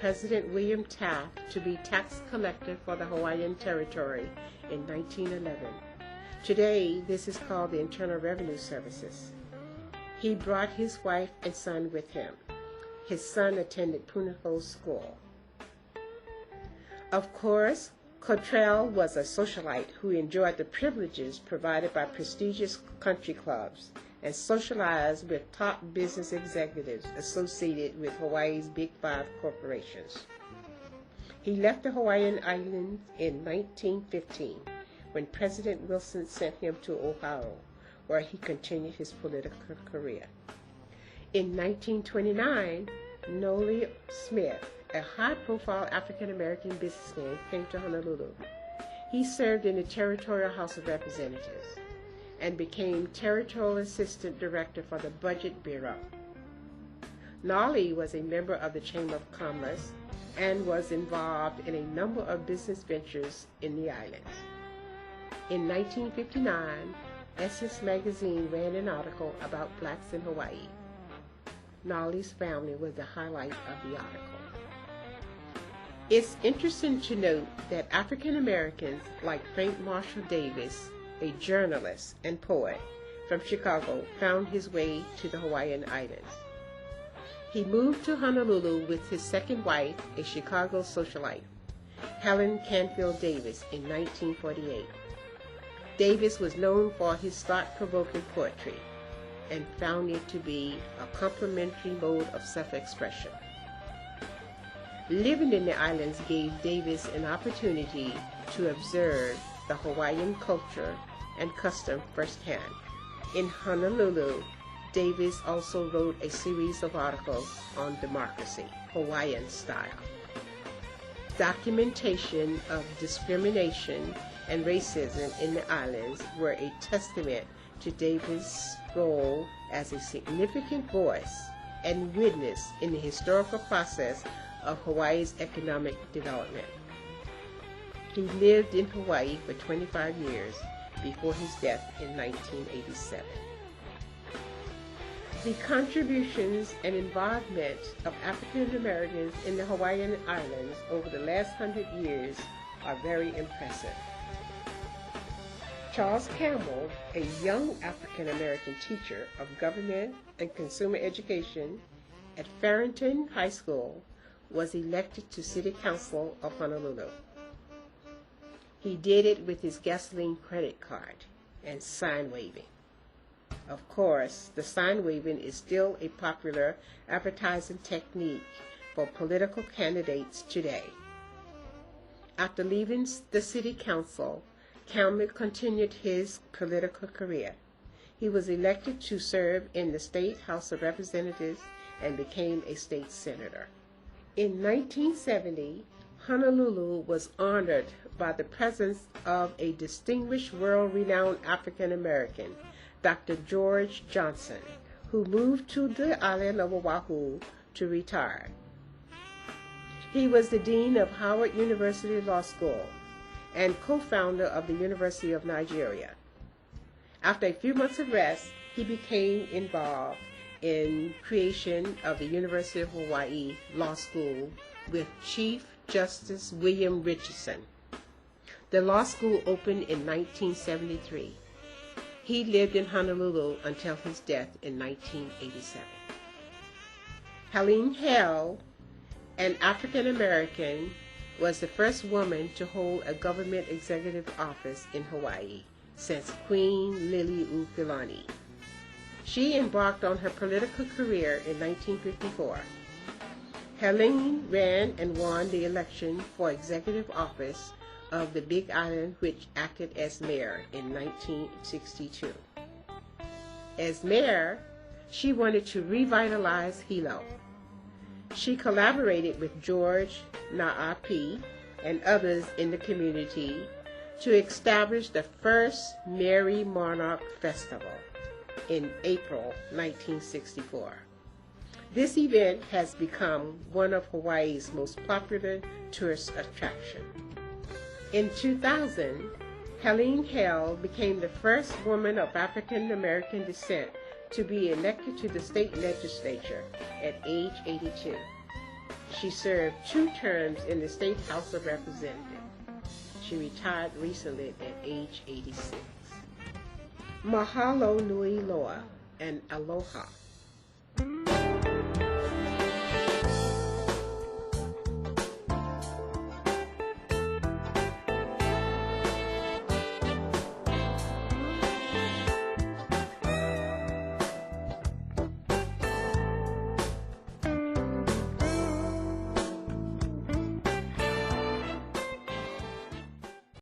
President William Taft to be tax collector for the Hawaiian Territory in 1911. Today, this is called the Internal Revenue Services. He brought his wife and son with him. His son attended Punahou School. Of course, Cottrell was a socialite who enjoyed the privileges provided by prestigious country clubs and socialized with top business executives associated with Hawaii's Big Five corporations. He left the Hawaiian Islands in 1915 when President Wilson sent him to Oahu, where he continued his political career. In 1929, Nolie Smith, a high-profile African-American businessman, came to Honolulu. He served in the Territorial House of Representatives and became Territorial Assistant Director for the Budget Bureau. Nolie was a member of the Chamber of Commerce and was involved in a number of business ventures in the islands. In 1959, Essence magazine ran an article about blacks in Hawaii. Nolie's family was the highlight of the article. It's interesting to note that African Americans like Frank Marshall Davis, a journalist and poet from Chicago, found his way to the Hawaiian Islands. He moved to Honolulu with his second wife, a Chicago socialite, Helen Canfield Davis, in 1948. Davis was known for his thought-provoking poetry and found it to be a complementary mode of self-expression. Living in the islands gave Davis an opportunity to observe the Hawaiian culture and custom firsthand. In Honolulu, Davis also wrote a series of articles on democracy, Hawaiian style. Documentation of discrimination and racism in the islands were a testament to Davis' role as a significant voice and witness in the historical process of Hawaii's economic development. He lived in Hawaii for 25 years before his death in 1987. The contributions and involvement of African Americans in the Hawaiian Islands over the last 100 years are very impressive. Charles Campbell, a young African American teacher of government and consumer education at Farrington High School, was elected to City Council of Honolulu. He did it with his gasoline credit card and sign waving. Of course, the sign waving is still a popular advertising technique for political candidates today. After leaving the City Council, Campbell continued his political career. He was elected to serve in the State House of Representatives and became a state senator. In 1970, Honolulu was honored by the presence of a distinguished world-renowned African American, Dr. George Johnson, who moved to the island of Oahu to retire. He was the dean of Howard University Law School and co-founder of the University of Nigeria. After a few months of rest, he became involved in creation of the University of Hawaii Law School with Chief Justice William Richardson. The law school opened in 1973. He lived in Honolulu until his death in 1987. Helene Hale, an African American, was the first woman to hold a government executive office in Hawaii since Queen Liliuokalani. She embarked on her political career in 1954. Helene ran and won the election for executive office of the Big Island, which acted as mayor in 1962. As mayor, she wanted to revitalize Hilo. She collaborated with George Na'api and others in the community to establish the first Merry Monarch Festival in April 1964. This event has become one of Hawaii's most popular tourist attractions. In 2000, Helene Hale became the first woman of African American descent to be elected to the state legislature at age 82. She served 2 terms in the State House of Representatives. She retired recently at age 86. Mahalo nui loa and aloha.